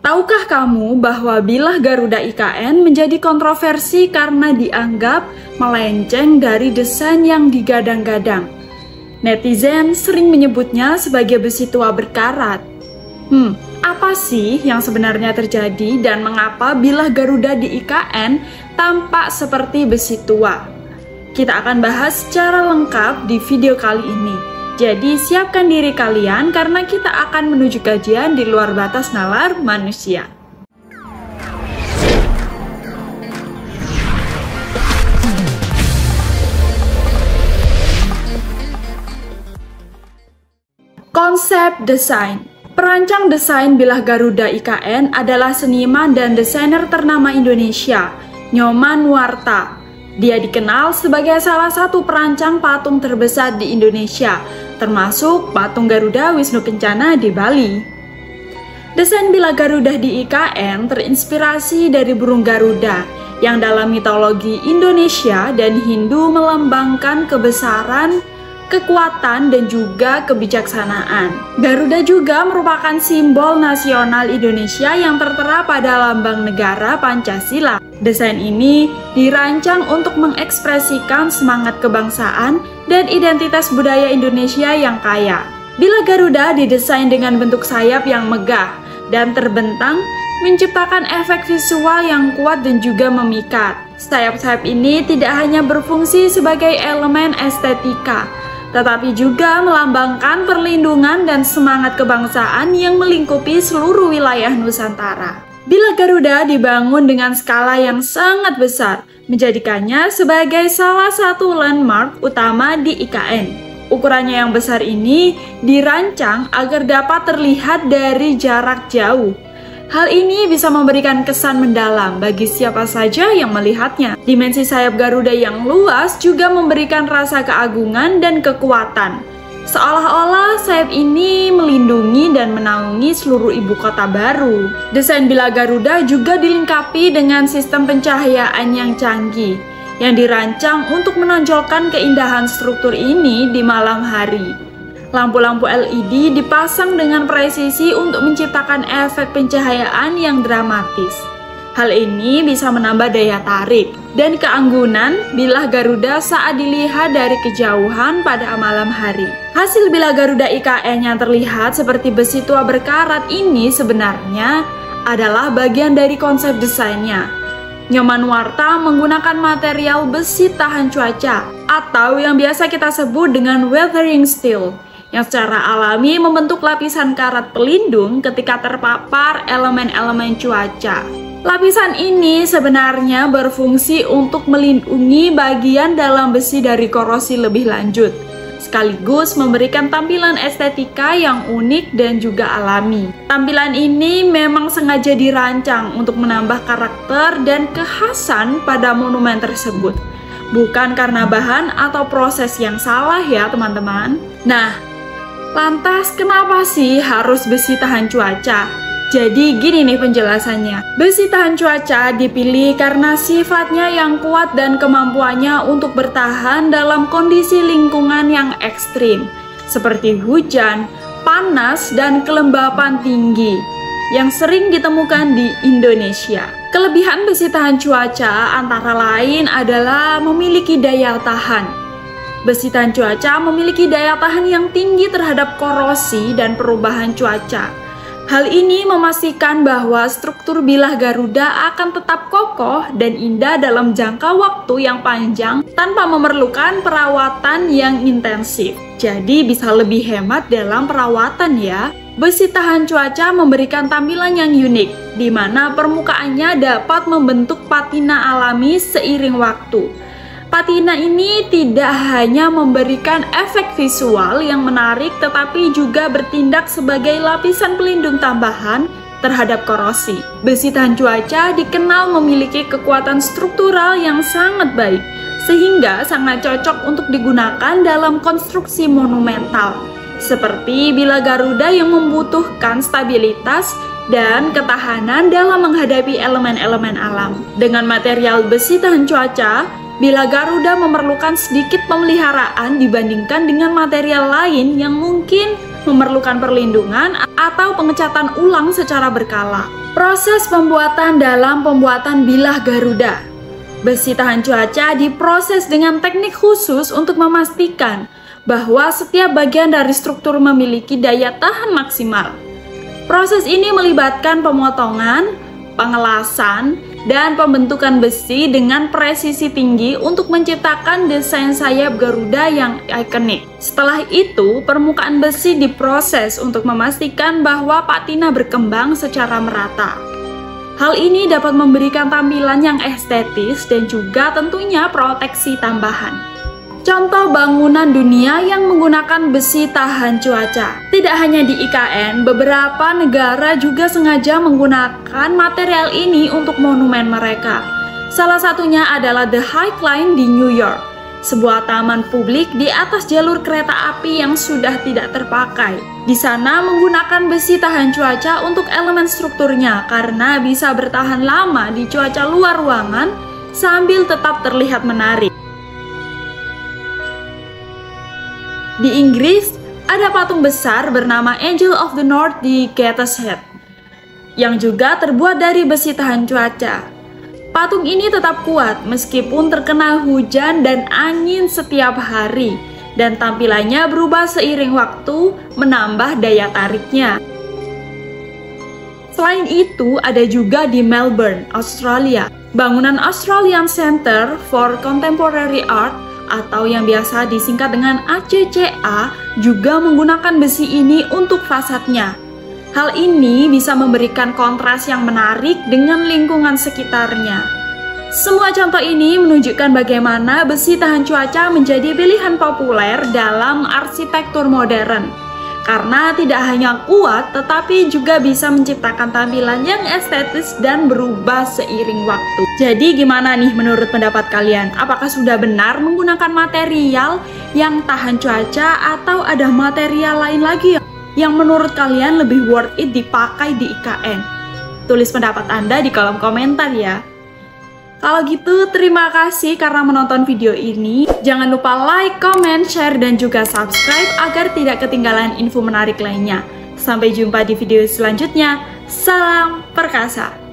Tahukah kamu bahwa bilah Garuda IKN menjadi kontroversi karena dianggap melenceng dari desain yang digadang-gadang? Netizen sering menyebutnya sebagai besi tua berkarat. Apa sih yang sebenarnya terjadi dan mengapa bilah Garuda di IKN tampak seperti besi tua? Kita akan bahas secara lengkap di video kali ini. Jadi siapkan diri kalian karena kita akan menuju kajian di luar batas nalar manusia. Konsep desain. Perancang desain bilah Garuda IKN adalah seniman dan desainer ternama Indonesia, Nyoman Nuarta. Dia dikenal sebagai salah satu perancang patung terbesar di Indonesia, termasuk patung Garuda Wisnu Kencana di Bali. Desain bilah Garuda di IKN terinspirasi dari burung Garuda, yang dalam mitologi Indonesia dan Hindu melambangkan kebesaran, kekuatan, dan juga kebijaksanaan. Garuda juga merupakan simbol nasional Indonesia yang tertera pada lambang negara Pancasila. Desain ini dirancang untuk mengekspresikan semangat kebangsaan dan identitas budaya Indonesia yang kaya. Bilah Garuda didesain dengan bentuk sayap yang megah dan terbentang, menciptakan efek visual yang kuat dan juga memikat. Sayap-sayap ini tidak hanya berfungsi sebagai elemen estetika, tetapi juga melambangkan perlindungan dan semangat kebangsaan yang melingkupi seluruh wilayah Nusantara. Bilah Garuda dibangun dengan skala yang sangat besar, menjadikannya sebagai salah satu landmark utama di IKN. Ukurannya yang besar ini dirancang agar dapat terlihat dari jarak jauh. Hal ini bisa memberikan kesan mendalam bagi siapa saja yang melihatnya. Dimensi sayap Garuda yang luas juga memberikan rasa keagungan dan kekuatan. Seolah-olah sayap ini melindungi dan menaungi seluruh ibu kota baru. Desain bilah Garuda juga dilengkapi dengan sistem pencahayaan yang canggih, yang dirancang untuk menonjolkan keindahan struktur ini di malam hari. Lampu-lampu LED dipasang dengan presisi untuk menciptakan efek pencahayaan yang dramatis. Hal ini bisa menambah daya tarik dan keanggunan bilah Garuda saat dilihat dari kejauhan pada malam hari. Hasil bilah Garuda IKN yang terlihat seperti besi tua berkarat ini sebenarnya adalah bagian dari konsep desainnya. Nyoman Nuarta menggunakan material besi tahan cuaca atau yang biasa kita sebut dengan weathering steel, yang secara alami membentuk lapisan karat pelindung ketika terpapar elemen-elemen cuaca. Lapisan ini sebenarnya berfungsi untuk melindungi bagian dalam besi dari korosi lebih lanjut, sekaligus memberikan tampilan estetika yang unik dan juga alami. Tampilan ini memang sengaja dirancang untuk menambah karakter dan kekhasan pada monumen tersebut, bukan karena bahan atau proses yang salah ya teman-teman. Nah, lantas kenapa sih harus besi tahan cuaca? Jadi gini nih penjelasannya. Besi tahan cuaca dipilih karena sifatnya yang kuat dan kemampuannya untuk bertahan dalam kondisi lingkungan yang ekstrim, seperti hujan, panas, dan kelembapan tinggi yang sering ditemukan di Indonesia. Kelebihan besi tahan cuaca antara lain adalah memiliki daya tahan. Besi tahan cuaca memiliki daya tahan yang tinggi terhadap korosi dan perubahan cuaca. Hal ini memastikan bahwa struktur bilah Garuda akan tetap kokoh dan indah dalam jangka waktu yang panjang tanpa memerlukan perawatan yang intensif. Jadi bisa lebih hemat dalam perawatan ya. Besi tahan cuaca memberikan tampilan yang unik, di mana permukaannya dapat membentuk patina alami seiring waktu. Patina ini tidak hanya memberikan efek visual yang menarik, tetapi juga bertindak sebagai lapisan pelindung tambahan terhadap korosi. Besi tahan cuaca dikenal memiliki kekuatan struktural yang sangat baik, sehingga sangat cocok untuk digunakan dalam konstruksi monumental, seperti bilah Garuda yang membutuhkan stabilitas dan ketahanan dalam menghadapi elemen-elemen alam. Dengan material besi tahan cuaca, bilah Garuda memerlukan sedikit pemeliharaan dibandingkan dengan material lain yang mungkin memerlukan perlindungan atau pengecatan ulang secara berkala. Proses pembuatan dalam pembuatan bilah Garuda. Besi tahan cuaca diproses dengan teknik khusus untuk memastikan bahwa setiap bagian dari struktur memiliki daya tahan maksimal. Proses ini melibatkan pemotongan, pengelasan, dan pembentukan besi dengan presisi tinggi untuk menciptakan desain sayap Garuda yang ikonik. Setelah itu, permukaan besi diproses untuk memastikan bahwa patina berkembang secara merata. Hal ini dapat memberikan tampilan yang estetis dan juga tentunya proteksi tambahan. Contoh bangunan dunia yang menggunakan besi tahan cuaca. Tidak hanya di IKN, beberapa negara juga sengaja menggunakan material ini untuk monumen mereka. Salah satunya adalah The High Line di New York, sebuah taman publik di atas jalur kereta api yang sudah tidak terpakai. Di sana menggunakan besi tahan cuaca untuk elemen strukturnya karena bisa bertahan lama di cuaca luar ruangan sambil tetap terlihat menarik. Di Inggris, ada patung besar bernama Angel of the North di Gateshead, yang juga terbuat dari besi tahan cuaca. Patung ini tetap kuat meskipun terkena hujan dan angin setiap hari, dan tampilannya berubah seiring waktu, menambah daya tariknya. Selain itu, ada juga di Melbourne, Australia, bangunan Australian Centre for Contemporary Art atau yang biasa disingkat dengan ACCA juga menggunakan besi ini untuk fasadnya. Hal ini bisa memberikan kontras yang menarik dengan lingkungan sekitarnya. Semua contoh ini menunjukkan bagaimana besi tahan cuaca menjadi pilihan populer dalam arsitektur modern. Karena tidak hanya kuat, tetapi juga bisa menciptakan tampilan yang estetis dan berubah seiring waktu. Jadi gimana nih menurut pendapat kalian? Apakah sudah benar menggunakan material yang tahan cuaca atau ada material lain lagi yang menurut kalian lebih worth it dipakai di IKN? Tulis pendapat Anda di kolom komentar ya. Kalau gitu, terima kasih karena menonton video ini. Jangan lupa like, comment, share, dan juga subscribe agar tidak ketinggalan info menarik lainnya. Sampai jumpa di video selanjutnya. Salam perkasa!